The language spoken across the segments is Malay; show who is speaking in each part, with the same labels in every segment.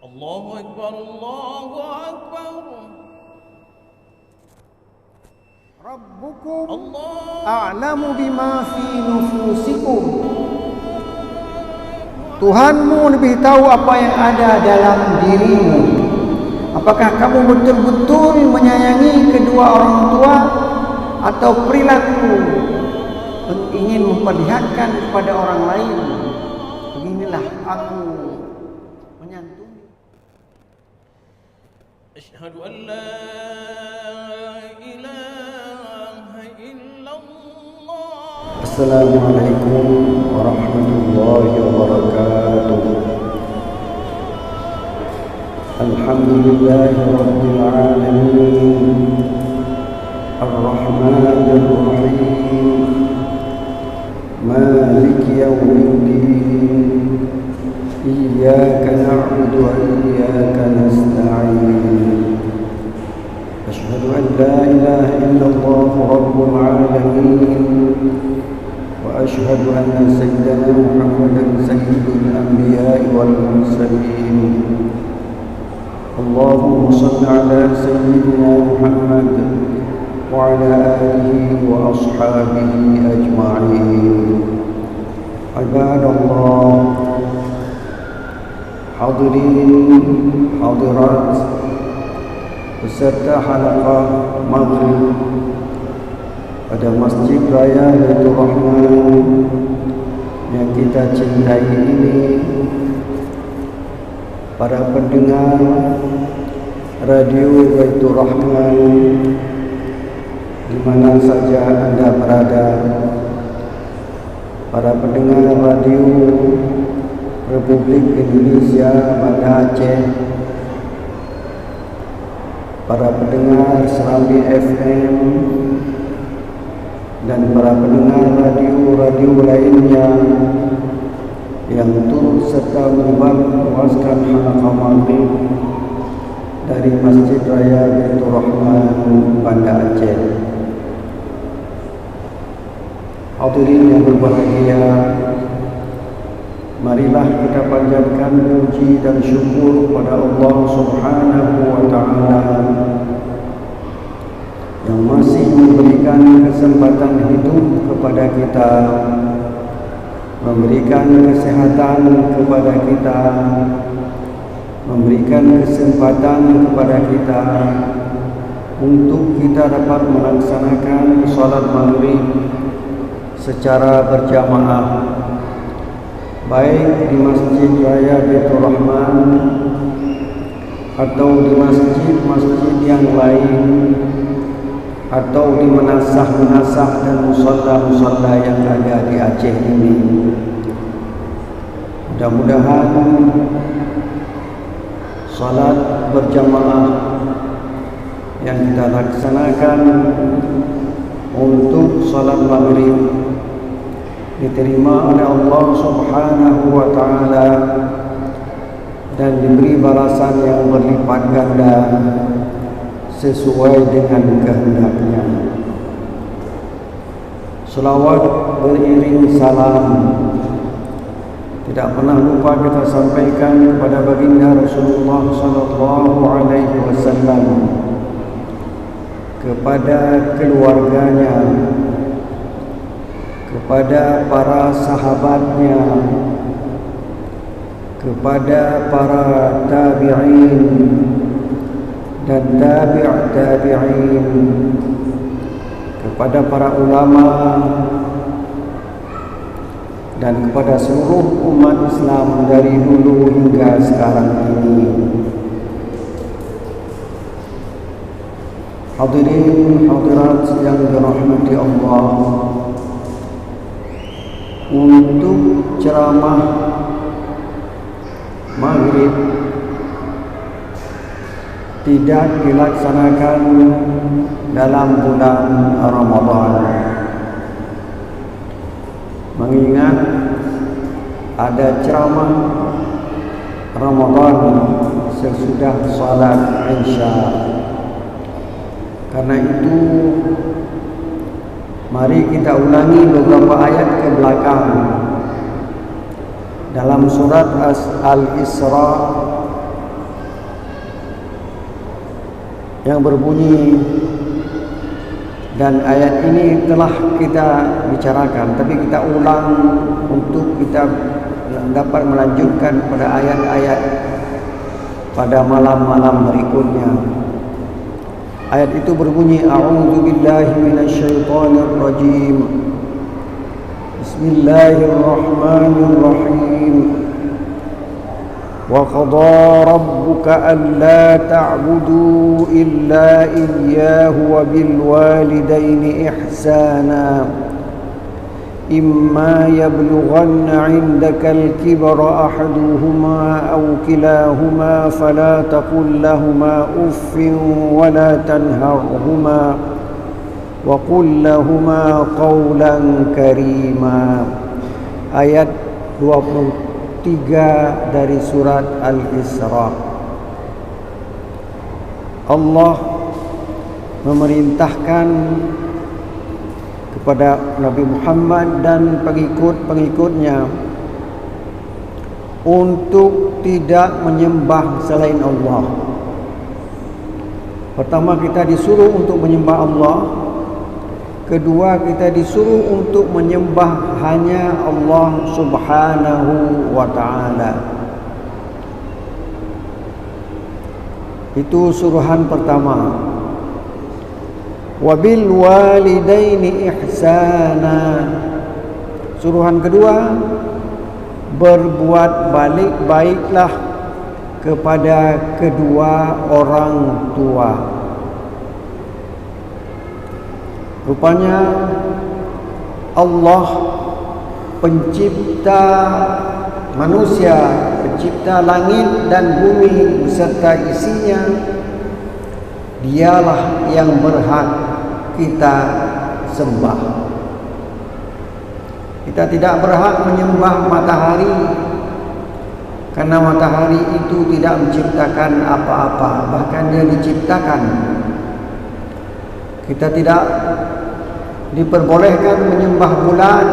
Speaker 1: Allahu Akbar, Allahu Akbar.
Speaker 2: Rabbukum a'lamu bima fi nufusikum. Tuhanmu lebih tahu apa yang ada dalam dirimu. Apakah kamu betul-betul menyayangi kedua orang tua, atau perilaku ingin memperlihatkan kepada orang lain, beginilah aku menyantuni.
Speaker 1: Asyhadu an la ilaha illallah.
Speaker 2: Assalamualaikum warahmatullahi wabarakatuh. Alhamdulillahi rabbil alamin, Ar-Rahmanir Rahim, Maliki yaumiddin, Iyyaka na'budu wa iyyaka nasta'in. Asyhadu an la ilaha illallah rabbul alamin, wa asyhadu anna sayyidana Muhammadan sayyidul anbiya'i wal mursalin. Allahumma shalli ala sayyidina Muhammad wa ala alihi wa ashabihi ajma'in. Ibadallah, hadirin hadirat peserta halaqah maghrib pada Masjid Raya Baitur Rahman yang kita cintai ini, para pendengar Radio Baitur Rahman di mana saja Anda berada, para pendengar Radio Republik Indonesia Banda Aceh, para pendengar Serambi FM, dan para pendengar radio-radio lainnya yang turut serta meluaskan halaqah maghrib dari Masjid Raya Baitur Rahman Banda Aceh. Hadirin yang berbahagia, marilah kita panjatkan puji dan syukur kepada Allah Subhanahu wa taala yang masih memberikan kesempatan hidup kepada kita, memberikan kesehatan kepada kita, memberikan kesempatan kepada kita untuk kita dapat melaksanakan salat maghrib secara berjamaah, baik di Masjid Raya Baitur Rahman atau di masjid-masjid yang lain, atau di menasah-menasah dan musalla-musalla yang ada di Aceh ini. Mudah-mudahan salat berjamaah yang kita laksanakan untuk salat maghrib diterima oleh Allah Subhanahu wa taala dan diberi balasan yang berlipat ganda sesuai dengan kehendaknya. Selawat beriring salam tidak pernah lupa kita sampaikan kepada baginda Rasulullah sallallahu alaihi wasallam, kepada keluarganya, kepada para sahabatnya, kepada para tabi'in dan tabi'in, kepada para ulama, dan kepada seluruh umat Islam dari dulu hingga sekarang ini. Hadirin hadirat yang dirahmati Allah, untuk ceramah maghrib tidak dilaksanakan dalam bulan Ramadan, mengingat ada ceramah Ramadan sesudah salat Isya. Karena itu, mari kita ulangi beberapa ayat ke belakang dalam surat Al-Isra yang berbunyi, dan ayat ini telah kita bicarakan, tapi kita ulang untuk kita dapat melanjutkan pada ayat-ayat pada malam-malam berikutnya. Ayat itu berbunyi, A'udzu billahi minasyaitonir rajim. Bismillahirrahmanirrahim. Wa qada rabbuka alla ta'budu illa iyyahu wa bil walidaini ihsana. إما يبلغن عندك الكبر أحدهما أو كلاهما فلا تقل لهما أف ولا تنهرهما وقل لهما قولا كريما. Ayat 23 dari surat Al-Isra. Allah memerintahkan kepada Nabi Muhammad dan pengikut-pengikutnya untuk tidak menyembah selain Allah. Pertama, kita disuruh untuk menyembah Allah. Kedua, kita disuruh untuk menyembah hanya Allah Subhanahu wa ta'ala. Itu suruhan pertama. Wabil walidaini ihsana. Suruhan kedua, berbuat baiklah kepada kedua orang tua. Rupanya Allah pencipta manusia, pencipta langit dan bumi beserta isinya, dialah yang berhak kita sembah. Kita tidak berhak menyembah matahari, karena matahari itu tidak menciptakan apa-apa, bahkan dia diciptakan. Kita tidak diperbolehkan menyembah bulan,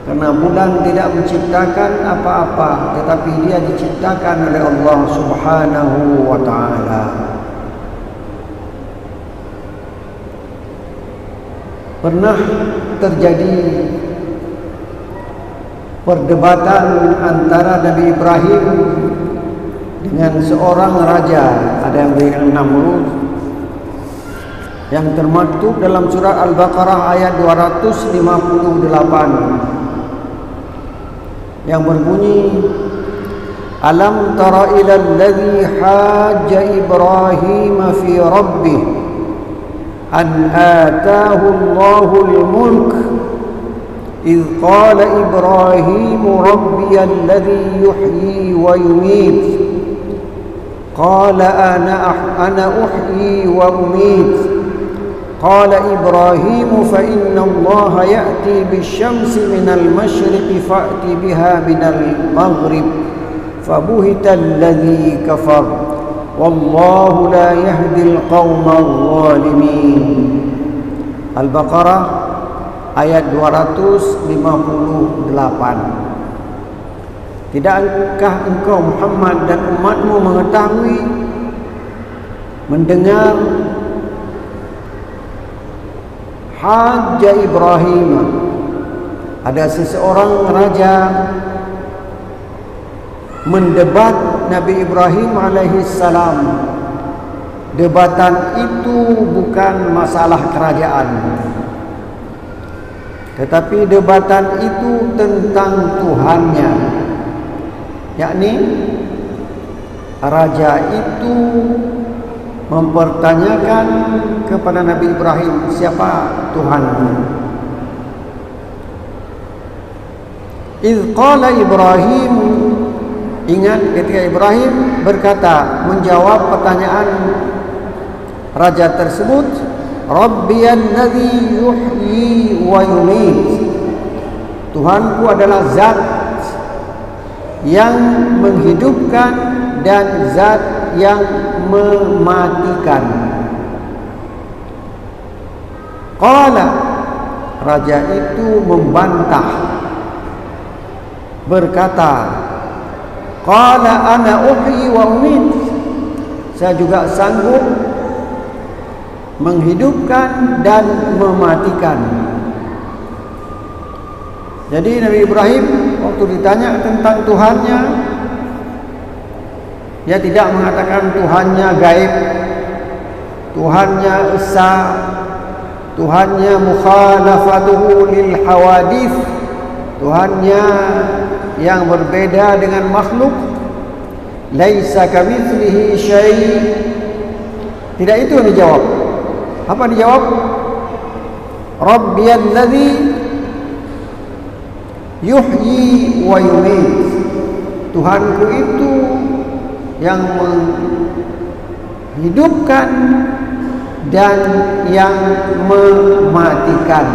Speaker 2: karena bulan tidak menciptakan apa-apa, tetapi dia diciptakan oleh Allah Subhanahu wa ta'ala. Pernah terjadi perdebatan antara Nabi Ibrahim dengan seorang raja, ada yang berikan Namrud, yang termaktub dalam surat Al-Baqarah ayat 258 yang berbunyi, Alam tara ilal ladzi hajja Ibrahim fi rabbih an ataahu Allahul mulk idh qala Ibrahim rabbiyal ladzi yuhyi wa yumiit qala ana uhyi wa umiit qala Ibrahim fa inna Allah ya'ti bisyamsi minal masyriqi fa'ti biha minal maghrib fabuhital ladzi kafar wallahu la yahdil qaumal zalimin. Al-Baqarah ayat 258. Tidakkah engkau Muhammad dan umatmu mengetahui, mendengar Hajja Ibrahim, ada seseorang raja mendebat Nabi Ibrahim alaihissalam. Debatan itu bukan masalah kerajaan, tetapi debatan itu tentang Tuhannya, yakni raja itu mempertanyakan kepada Nabi Ibrahim, siapa Tuhanmu? Idh qala Ibrahim, ingat ketika Ibrahim berkata, menjawab pertanyaan raja tersebut, Rabbiyalladzi yuhyi wa yumiit, Tuhanku adalah zat yang menghidupkan dan zat yang mematikan. Qala, raja itu membantah, berkata, Qala ana uhyi wa umiit, saya juga sanggup menghidupkan dan mematikan. Jadi Nabi Ibrahim waktu ditanya tentang Tuhannya, dia tidak mengatakan Tuhannya gaib, Tuhannya esa, Tuhannya mukhalafatuhu lil hawadith, Tuhannya yang berbeda dengan makhluk. Laisa kamitslihi syai'. Tidak itu yang dijawab. Apa dijawab? Rabbiyalladzi yuhyi wa yumiit. Tuhanku itu yang menghidupkan dan yang mematikan.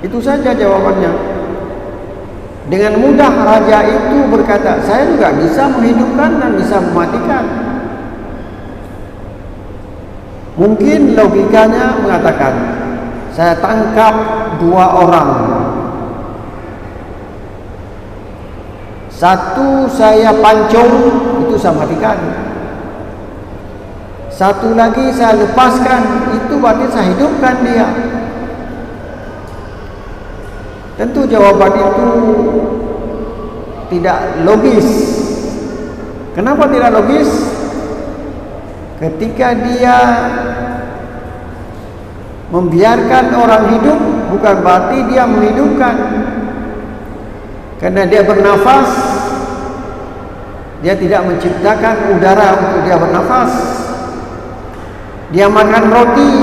Speaker 2: Itu saja jawabannya. Dengan mudah raja itu berkata, saya juga bisa menghidupkan dan bisa mematikan. Mungkin logikanya mengatakan, saya tangkap 2 orang, satu saya pancung, itu saya matikan. Satu lagi saya lepaskan, itu berarti saya hidupkan dia. Tentu jawaban itu tidak logis. Kenapa tidak logis? Ketika dia membiarkan orang hidup, bukan berarti dia menghidupkan. Karena dia bernafas, dia tidak menciptakan udara untuk dia bernafas. Dia makan roti,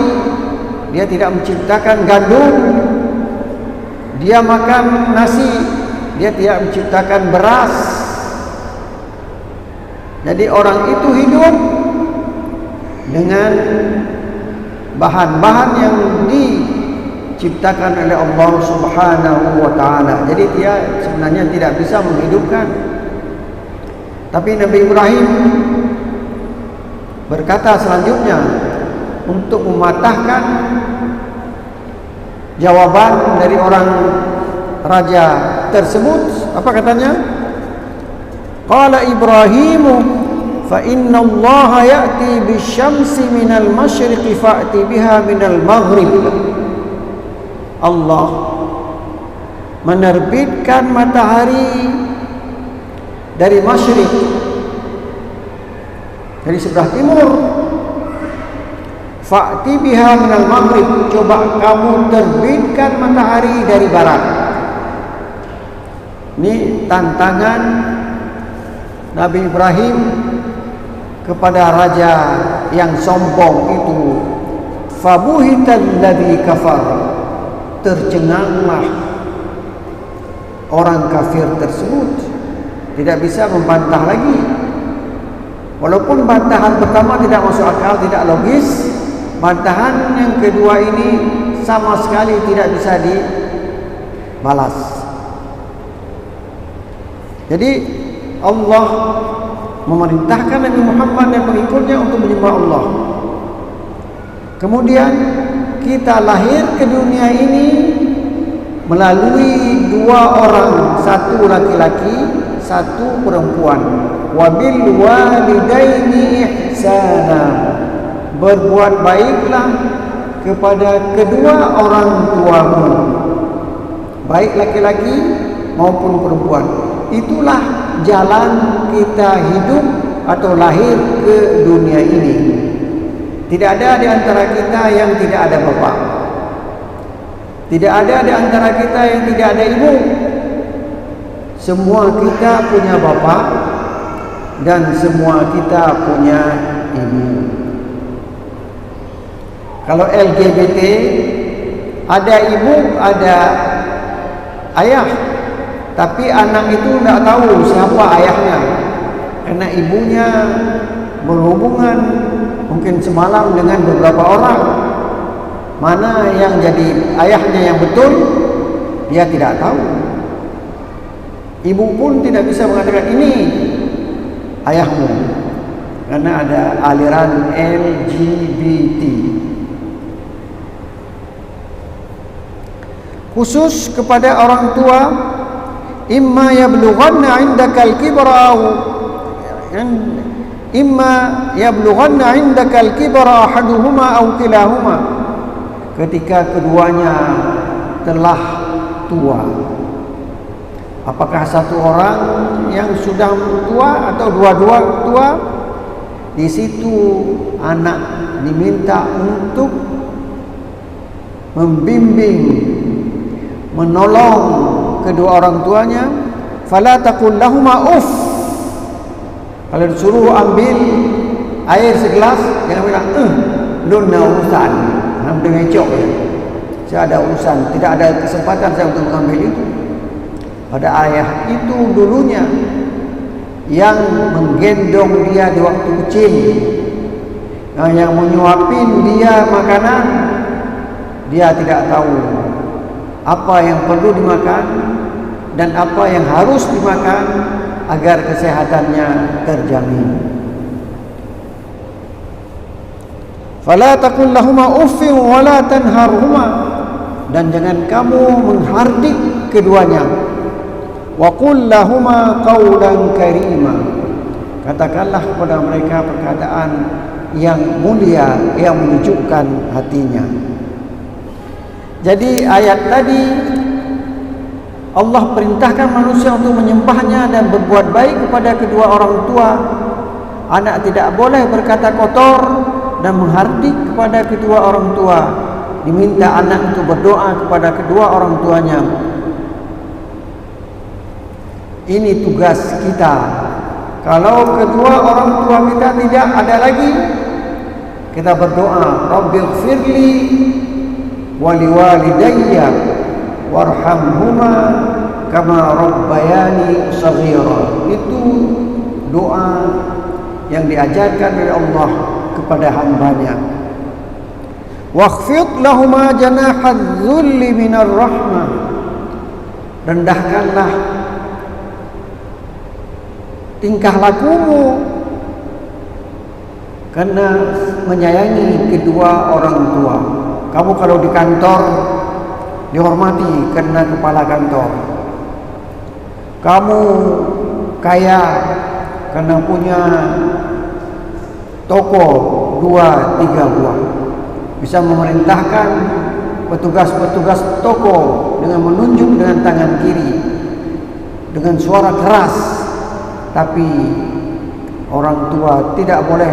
Speaker 2: dia tidak menciptakan gandum. Dia makan nasi, dia tidak menciptakan beras. Jadi orang itu hidup dengan bahan-bahan yang diciptakan oleh Allah Subhanahu wa taala. Jadi dia sebenarnya tidak bisa menghidupkan. Tapi Nabi Ibrahim berkata selanjutnya untuk mematahkan jawaban dari orang raja tersebut. Apa katanya? Qala Ibrahimu fa inna Allah ya'ti bisyamsi minal masyriqi fa'ti biha minal maghrib. Allah menerbitkan matahari dari masyriq, dari sebelah timur. Fa'ti biha minal maghrib, coba kamu terbitkan matahari dari barat. Ini tantangan Nabi Ibrahim kepada raja yang sombong itu. Fabuhital ladzi kafar, tercenganglah orang kafir tersebut, tidak bisa membantah lagi. Walaupun bantahan pertama tidak masuk akal, tidak logis, bantahan yang kedua ini sama sekali tidak bisa dibalas. Jadi Allah memerintahkan Nabi Muhammad dan pengikutnya untuk menyembah Allah. Kemudian kita lahir ke dunia ini melalui 2 orang, satu laki-laki, satu perempuan. Wabil walidaini ihsana, berbuat baiklah kepada kedua orang tuamu, baik laki-laki maupun perempuan. Itulah jalan kita hidup atau lahir ke dunia ini. Tidak ada di antara kita yang tidak ada bapa. Tidak ada di antara kita yang tidak ada ibu. Semua kita punya bapa dan semua kita punya ibu. Kalau LGBT, ada ibu, ada ayah, tapi anak itu tidak tahu siapa ayahnya, karena ibunya berhubungan mungkin semalam dengan beberapa orang. Mana yang jadi ayahnya yang betul, dia tidak tahu. Ibu pun tidak bisa mengatakan ini ayahmu, karena ada aliran LGBT. Khusus kepada orang tua imma yablughanna 'indaka al-kibra ahaduhuma aw kilahuma, ketika keduanya telah tua. Apakah satu orang yang sudah tua atau dua-dua tua? Di situ anak diminta untuk membimbing, menolong kedua orang tuanya. Fala taqul lahuma uff. Kalau disuruh ambil air segelas, jangan bilang lu nak urusan, hampir ngecok ya. Saya ada urusan, tidak ada kesempatan saya untuk mengambil itu. Pada ayah itu dulunya yang menggendong dia di waktu kecil, yang menyuapin dia makanan, dia tidak tahu apa yang perlu dimakan dan apa yang harus dimakan agar kesehatannya terjamin. Fala taqul lahuma uffin wa la tanharhuma, dan jangan kamu menghardik keduanya. Wa qul lahuma qawlan karima, katakanlah kepada mereka perkataan yang mulia yang menunjukkan hatinya. Jadi ayat tadi Allah perintahkan manusia untuk menyembahnya dan berbuat baik kepada kedua orang tua. Anak tidak boleh berkata kotor dan menghardik kepada kedua orang tua. Diminta anak untuk berdoa kepada kedua orang tuanya. Ini tugas kita. Kalau kedua orang tua kita tidak ada lagi, kita berdoa, Rabbighfirli wa liwalidayya warhamhuma kama rabbayani shaghira. Itu doa yang diajarkan oleh Allah kepada hambanya. Wakhfid lahuma janahadz dzulli minar rahmah, rendahkanlah tingkah lakumu karena menyayangi kedua orang tua. Kamu kalau di kantor dihormati karena kepala kantor. Kamu kaya karena punya toko 2-3 buah, bisa memerintahkan petugas-petugas toko dengan menunjuk dengan tangan kiri, dengan suara keras. Tapi orang tua tidak boleh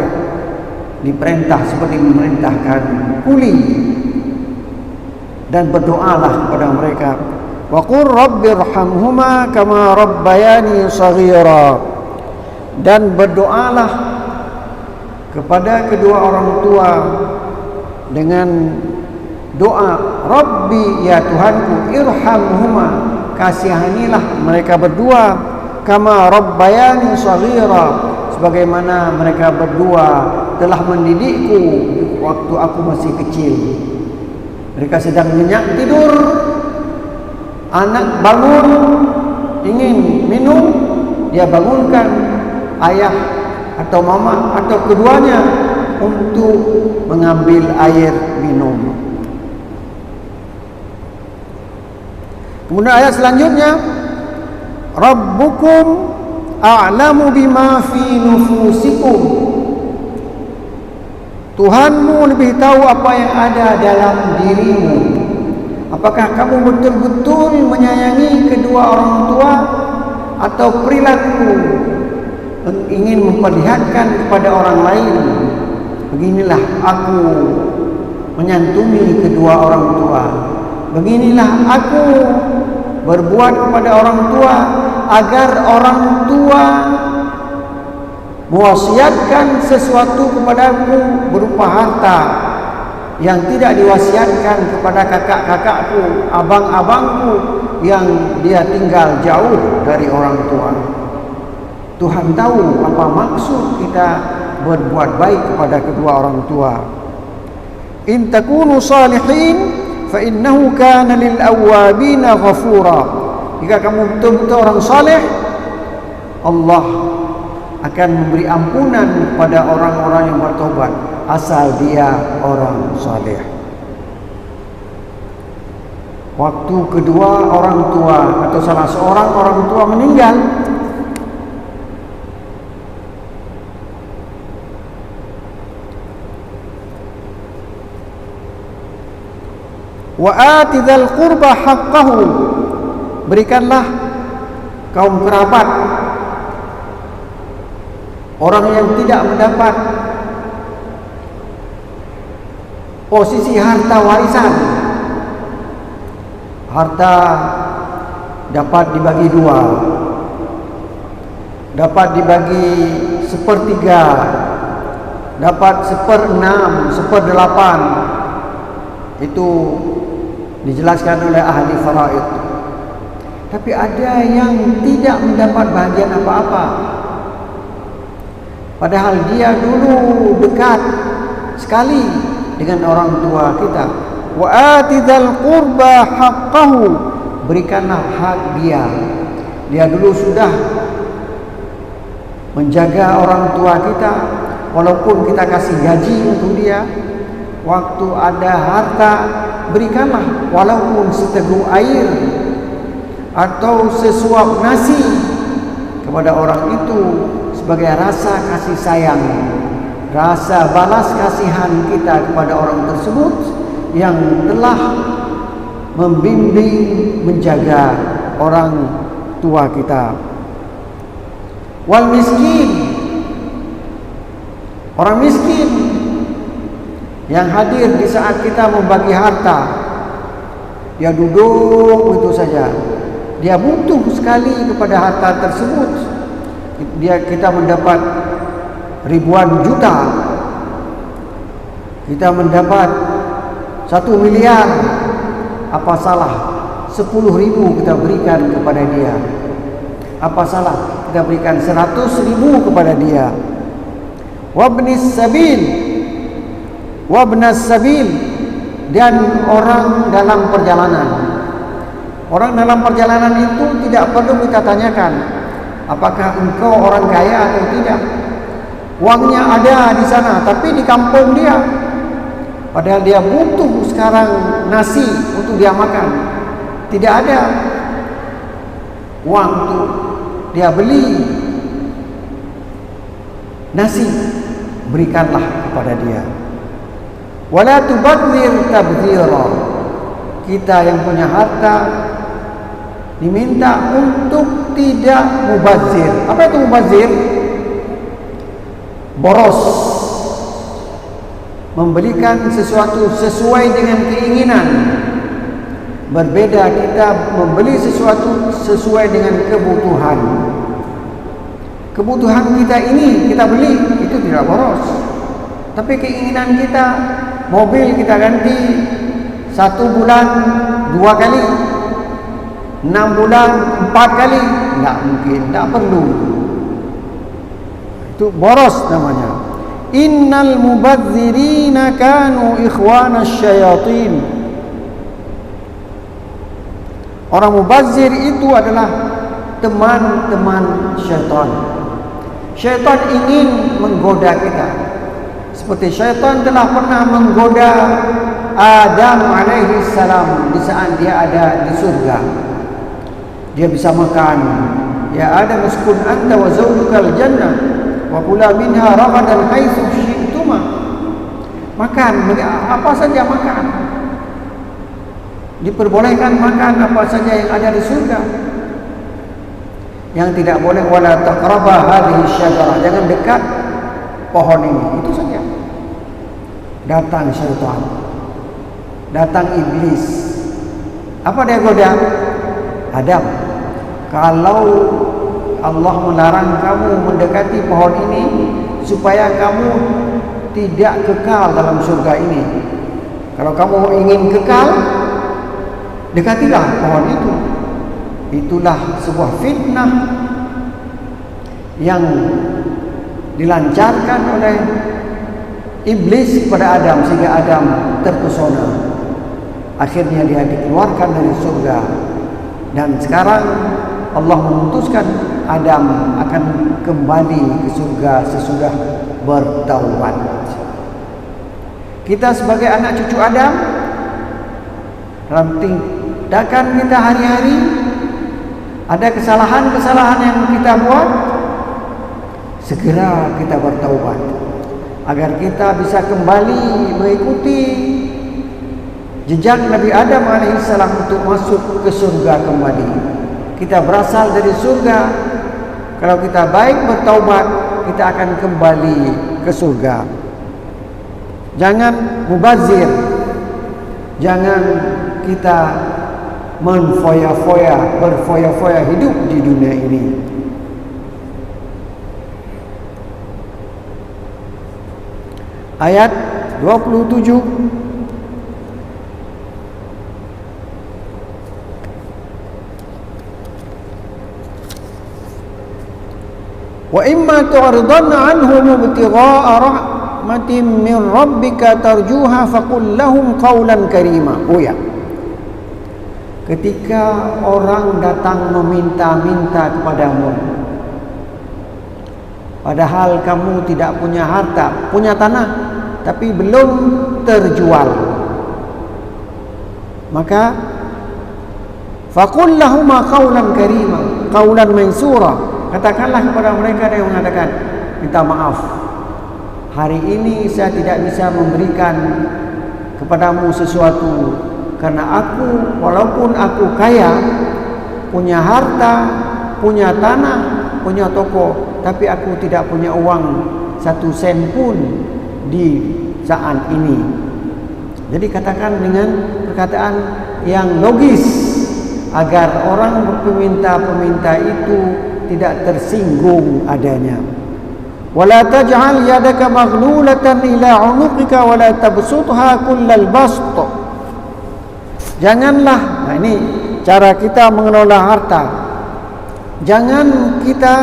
Speaker 2: diperintah seperti memerintahkan kuli. Dan berdoalah kepada mereka, wa qur rabbirhamhuma kama rabbayani shaghira, dan berdoalah kepada kedua orang tua dengan doa Rabbi, ya Tuhanku, irhamhuma, kasihanilah mereka berdua, kama rabbayani shaghira, sebagaimana mereka berdua telah mendidikku waktu aku masih kecil. Mereka sedang nyenyak tidur, anak bangun ingin minum, dia bangunkan ayah atau mama atau keduanya untuk mengambil air minum. Kemudian ayat selanjutnya, Rabbukum a'lamu bima fi nufusikum, Tuhanmu lebih tahu apa yang ada dalam dirimu. Apakah kamu betul-betul menyayangi kedua orang tua, atau perilaku ingin memperlihatkan kepada orang lain, beginilah aku menyantuni kedua orang tua, beginilah aku berbuat kepada orang tua, agar orang tua mewasiatkan sesuatu kepadaku berupa harta yang tidak diwasiatkan kepada kakak-kakakku, abang-abangku yang dia tinggal jauh dari orang tua. Tuhan tahu apa maksud kita berbuat baik kepada kedua orang tua. In takunu salihin fa innahu kana lil awwabina ghafura. Jika kamu betul-betul orang saleh, Allah akan memberi ampunan kepada orang-orang yang bertobat, asal dia orang saleh. waktu kedua orang tua atau salah seorang orang tua meninggal, wa ati dzal qurba haqqahu, berikanlah kaum kerabat, orang yang tidak mendapat posisi harta warisan. Harta dapat dibagi dua, dapat dibagi 1/3, dapat 1/6, 1/8. Itu dijelaskan oleh ahli faraid. Tapi ada yang tidak mendapat bahagian apa-apa, padahal dia dulu dekat sekali dengan orang tua kita. Wa ati dzal qurba haqqahu, berikanlah hak dia. Dia dulu sudah menjaga orang tua kita, walaupun kita kasih gaji untuk dia. Waktu ada harta, berikanlah walaupun seteguk air atau sesuap nasi kepada orang itu sebagai rasa kasih sayang, rasa balas kasihan kita kepada orang tersebut yang telah membimbing, menjaga orang tua kita. Wal miskin, orang miskin yang hadir di saat kita membagi harta, dia duduk itu saja, dia butuh sekali kepada harta tersebut. Kita mendapat ribuan juta, kita mendapat 1 miliar, apa salah 10.000 kita berikan kepada dia? Apa salah kita berikan 100.000 kepada dia? Wabnis sabil, dan orang dalam perjalanan. Orang dalam perjalanan itu tidak perlu kita tanyakan apakah engkau orang kaya atau tidak. Uangnya ada di sana, tapi di kampung dia, padahal dia butuh sekarang nasi untuk dia makan, tidak ada uang untuk dia beli nasi, berikanlah kepada dia. Wala tubadzir tabdzira, kita yang punya harta diminta untuk tidak mubazir. Apa itu mubazir? Boros, membelikan sesuatu sesuai dengan keinginan. Berbeda kita membeli sesuatu sesuai dengan kebutuhan. Kebutuhan kita ini kita beli, itu tidak boros. Tapi keinginan kita, mobil kita ganti 1 bulan 2 kali, 6 bulan 4 kali, tidak mungkin, tidak perlu. Itu boros namanya. Innal mubadzirina kanu ikhwana syayatin. Orang mubazir itu adalah teman-teman syaitan. Syaitan ingin menggoda kita, seperti syaitan telah pernah menggoda Adam alaihi salam di saat dia ada di surga. Dia bisa makan, ya Adam uskun anta wa zawjukal jannah wa kula minha ragadan haitsu syi'tuma. Makan apa saja, makan, diperbolehkan makan apa saja yang ada di surga. Yang tidak boleh wala taqraba hadhihi syajarah, jangan dekat pohon ini. Itu saja. Datang syaitan, datang iblis. Apa dia goda? Adam, kalau Allah melarang kamu mendekati pohon ini supaya kamu tidak kekal dalam surga ini. Kalau kamu ingin kekal, dekatilah pohon itu. Itulah sebuah fitnah yang dilancarkan oleh iblis kepada Adam sehingga Adam terpesona. Akhirnya dia dikeluarkan dari surga, dan sekarang Allah memutuskan Adam akan kembali ke surga sesudah bertaubat. Kita sebagai anak cucu Adam dalam Takkan kita hari-hari ada kesalahan-kesalahan yang kita buat, segera kita bertaubat agar kita bisa kembali mengikuti jejak Nabi Adam alaihissalam untuk masuk ke surga kembali. Kita berasal dari surga. Kalau kita baik bertaubat, kita akan kembali ke surga. Jangan mubazir, jangan kita berfoya-foya hidup di dunia ini. Ayat 27, wa imma tu'ridanna anhum ibtigha'a rahmatin min rabbika tarjuha faqul lahum qawlan karima. Oh ya, ketika orang datang meminta-minta kepadamu, padahal kamu tidak punya harta, punya tanah, tapi belum terjual, maka faqul lahum qawlan karima, qawlan mansura. Katakanlah kepada mereka yang mengatakan, minta maaf, hari ini saya tidak bisa memberikan kepadamu sesuatu, karena aku, walaupun aku kaya, punya harta, punya tanah, punya toko, tapi aku tidak punya uang 1 sen pun di saat ini. Jadi katakan dengan perkataan yang logis agar orang peminta-peminta itu tidak tersinggung adanya. Wala taj'al yadaka maghlulatan ila 'unuqika wala tabsutha kullal bast. Janganlah, nah ini cara kita mengelola harta. Jangan kita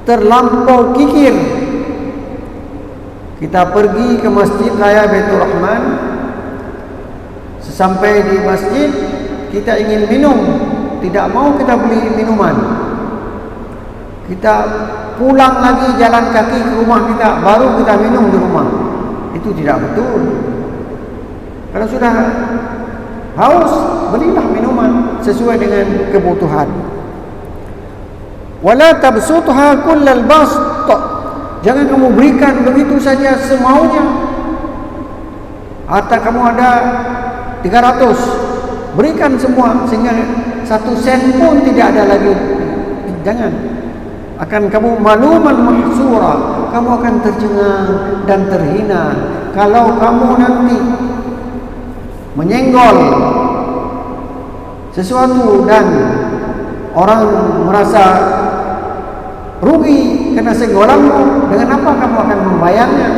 Speaker 2: terlampau kikir. Kita pergi ke Masjid Raya Baitur Rahman. Sesampai di masjid, kita ingin minum, tidak mau kita beli minuman. Kita pulang lagi jalan kaki ke rumah kita, baru kita minum di rumah. Itu tidak betul. Kalau sudah haus, belilah minuman sesuai dengan kebutuhan. Wala tabsutha kullal bast. Jangan kamu berikan begitu saja semaunya. Harta kamu ada 300, berikan semua sehingga 1 sen pun tidak ada lagi. Jangan. Akan kamu maluman mahsura, kamu akan tercengang dan terhina kalau kamu nanti menyenggol sesuatu dan orang merasa rugi karena senggolanmu. Dengan apa kamu akan membayarnya?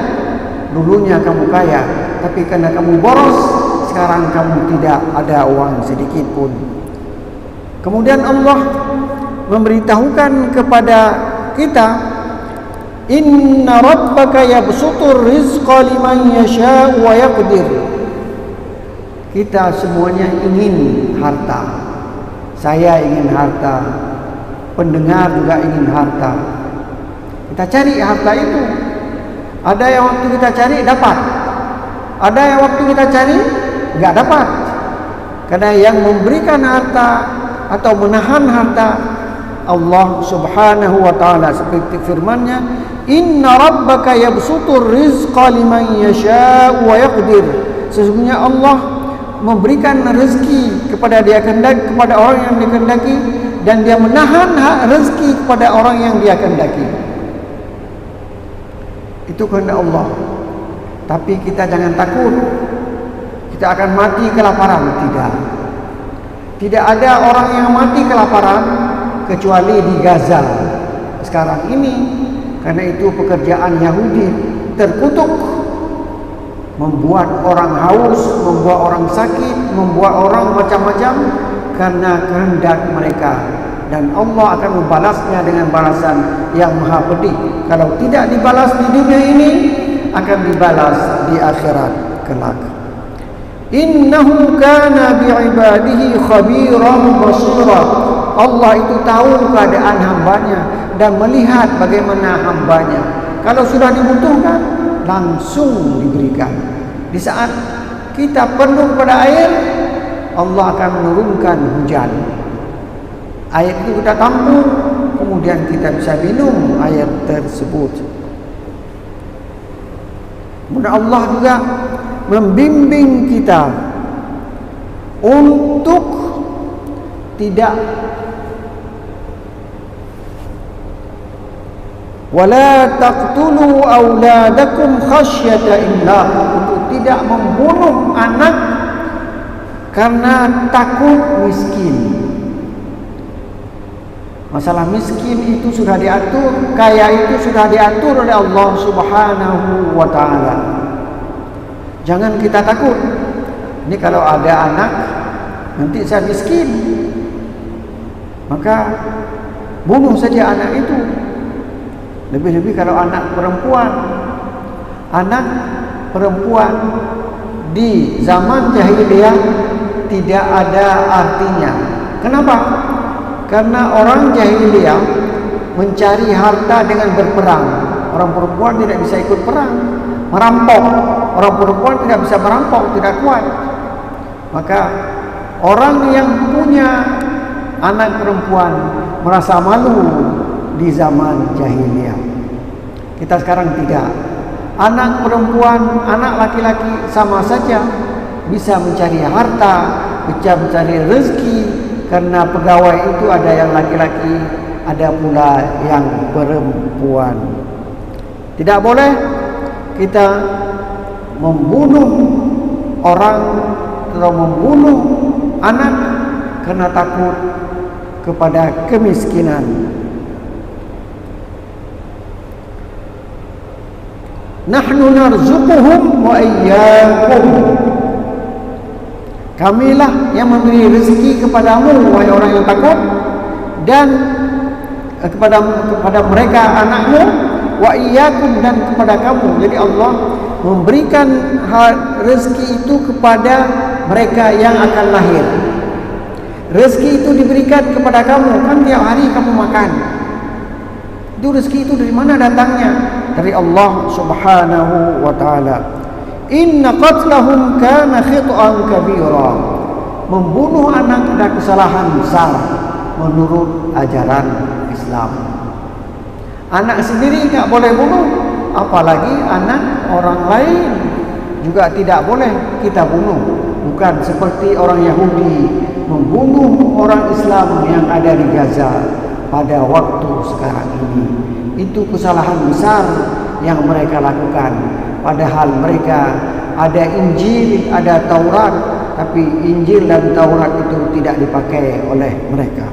Speaker 2: Dulunya kamu kaya, tapi karena kamu boros, sekarang kamu tidak ada uang sedikit pun. Kemudian Allah memberitahukan kepada kita, inna rabbaka yabsutur rizqa liman yasha'u wa yaqdir. Kita semuanya ingin harta. Saya ingin harta, pendengar juga ingin harta. Kita cari harta itu. Ada yang waktu kita cari dapat, ada yang waktu kita cari enggak dapat. Karena yang memberikan harta atau menahan harta Allah Subhanahu wa taala, seperti firman-Nya, inna rabbaka yabsutur rizqa liman yasha'u wa yaqdir. Sesungguhnya Allah memberikan rezeki kepada dia kehendaki, kepada orang yang dikehendaki, dan dia menahan rezeki kepada orang yang dia kehendaki. Itu kehendak Allah. Tapi kita jangan takut kita akan mati kelaparan. Tidak ada orang yang mati kelaparan kecuali di Gaza sekarang ini, karena itu pekerjaan Yahudi terkutuk, membuat orang haus, membuat orang sakit, membuat orang macam-macam karena kehendak mereka, dan Allah akan membalasnya dengan balasan yang maha pedih. Kalau tidak dibalas di dunia ini, akan dibalas di akhirat kelak. Innahu kana bi'ibadihi khabiran basira. Allah itu tahu keadaan hambanya dan melihat bagaimana hambanya. Kalau sudah dibutuhkan, langsung diberikan. Di saat kita penuh pada air, Allah akan menurunkan hujan. Air itu kita tampung, kemudian kita bisa minum air tersebut. Kemudian Allah juga membimbing kita untuk tidak wala taqtulu auladakum khasyata imlaq, untuk tidak membunuh anak karena takut miskin. Masalah miskin itu sudah diatur, kaya itu sudah diatur oleh Allah Subhanahu wa taala. Jangan kita takut. Ini kalau ada anak nanti saya miskin, maka bunuh saja anak itu. Lebih-lebih kalau anak perempuan. Anak perempuan di zaman jahiliyah tidak ada artinya. Kenapa? Karena orang jahiliyah mencari harta dengan berperang. Orang perempuan tidak bisa ikut perang, merampok. Orang perempuan tidak bisa merampok, tidak kuat. Maka orang yang punya anak perempuan merasa malu di zaman jahiliyah. Kita sekarang tidak. Anak perempuan, anak laki-laki sama saja bisa mencari harta, bisa mencari rezeki, karena pegawai itu ada yang laki-laki, ada pula yang perempuan. Tidak boleh kita membunuh orang atau membunuh anak karena takut kepada kemiskinan. Nahnu narzuquhum wa iyyakum. Kamilah yang memberi rezeki kepadamu wahai orang yang takut, dan kepada mereka anakmu, wa iyyakum, dan kepada kamu. Jadi Allah memberikan rezeki itu kepada mereka yang akan lahir. Rezeki itu diberikan kepada kamu, kan tiap hari kamu makan. Itu rezeki itu dari mana datangnya? Dari Allah Subhanahu wa taala. Inna qatlahum kana khit'an kabira. Membunuh anak adalah kesalahan besar menurut ajaran Islam. Anak sendiri tak boleh bunuh, apalagi anak orang lain juga tidak boleh kita bunuh. Bukan seperti orang Yahudi membunuh orang Islam yang ada di Gaza pada waktu sekarang ini. Itu kesalahan besar yang mereka lakukan. Padahal mereka ada Injil, ada Taurat, tapi Injil dan Taurat itu tidak dipakai oleh mereka.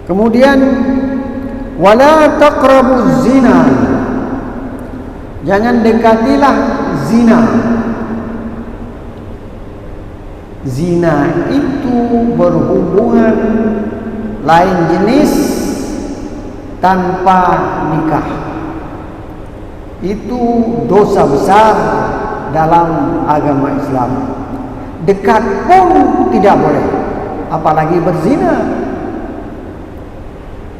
Speaker 2: Kemudian wala taqrabuz zina. Jangan dekatilah zina. Zina itu berhubungan lain jenis tanpa nikah. Itu dosa besar dalam agama Islam. Dekat pun tidak boleh, apalagi berzina.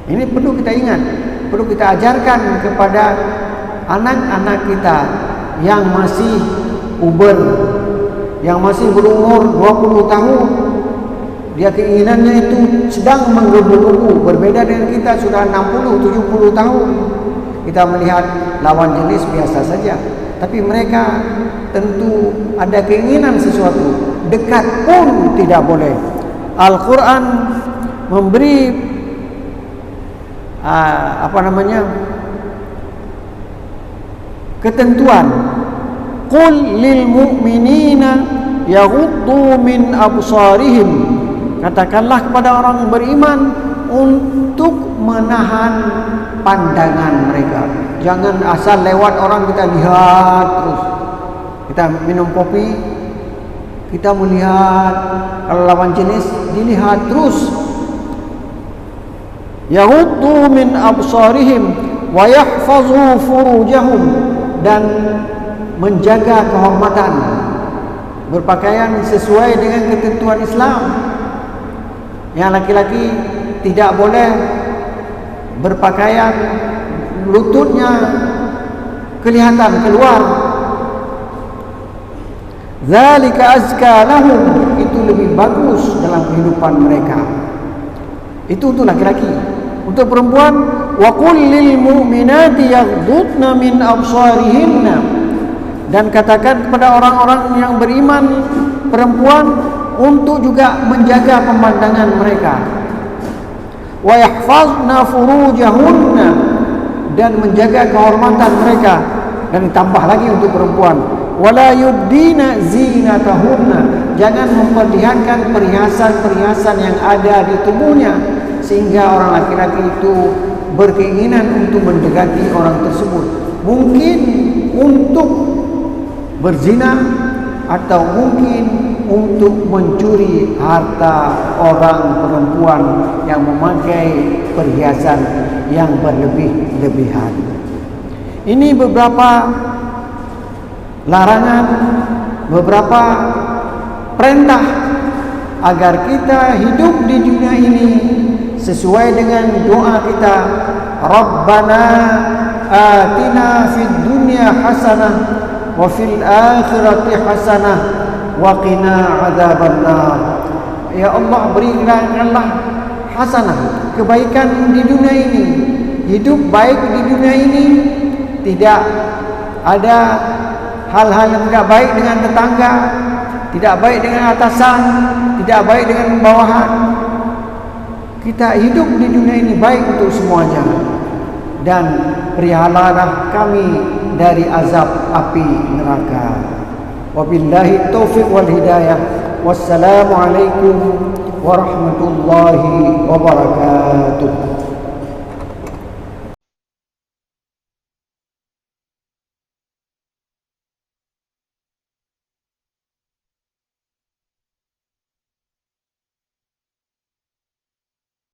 Speaker 2: Ini perlu kita ingat, perlu kita ajarkan kepada anak-anak kita yang masih puber, yang masih berumur 20 tahun. Dia keinginannya itu sedang menggebu-gebu. Berbeda dengan kita sudah 60-70 tahun. Kita melihat lawan jenis biasa saja, tapi mereka tentu ada keinginan sesuatu. Dekat pun tidak boleh. Al-Quran memberi ketentuan. Qul lil mu'minina yaghuddu min absarihim. Katakanlah kepada orang beriman untuk menahan pandangan mereka. Jangan asal lewat orang kita lihat terus. Kita minum kopi, kita melihat, kalau lawan jenis dilihat terus. Yaghuddu min absarihim wa yahfazu furujahum, dan menjaga kehormatan, berpakaian sesuai dengan ketentuan Islam. Yang laki-laki tidak boleh berpakaian lututnya kelihatan keluar. Dzalika azka lahum, itu lebih bagus dalam kehidupan mereka. Itu untuk laki-laki. Untuk perempuan, wa qul lil mu'minati yaghdudna min absarihinna, dan katakan kepada orang-orang yang beriman perempuan untuk juga menjaga pemandangan mereka. Wa yahfazna furujahunna, dan menjaga kehormatan mereka. Dan ditambah lagi untuk perempuan, wala yubdina zinatahunna, jangan memperlihatkan perhiasan-perhiasan yang ada di tubuhnya, sehingga orang laki-laki itu berkeinginan untuk mendekati orang tersebut, mungkin untuk berzina atau mungkin untuk mencuri harta orang perempuan yang memakai perhiasan yang berlebih-lebihan. Ini beberapa larangan, beberapa perintah agar kita hidup di dunia ini sesuai dengan doa kita, Rabbana atina fid dunya hasanah wa fil akhirati hasanah wa qina adzabannar. Ya Allah, berikanlah hasanah, kebaikan di dunia ini, hidup baik di dunia ini, tidak ada hal-hal yang tidak baik dengan tetangga, tidak baik dengan atasan, tidak baik dengan bawahan. Kita hidup di dunia ini baik untuk semuanya, dan peliharalah kami dari azab api neraka. Wabillahi taufiq wal hidayah. Wassalamualaikum warahmatullahi wabarakatuh.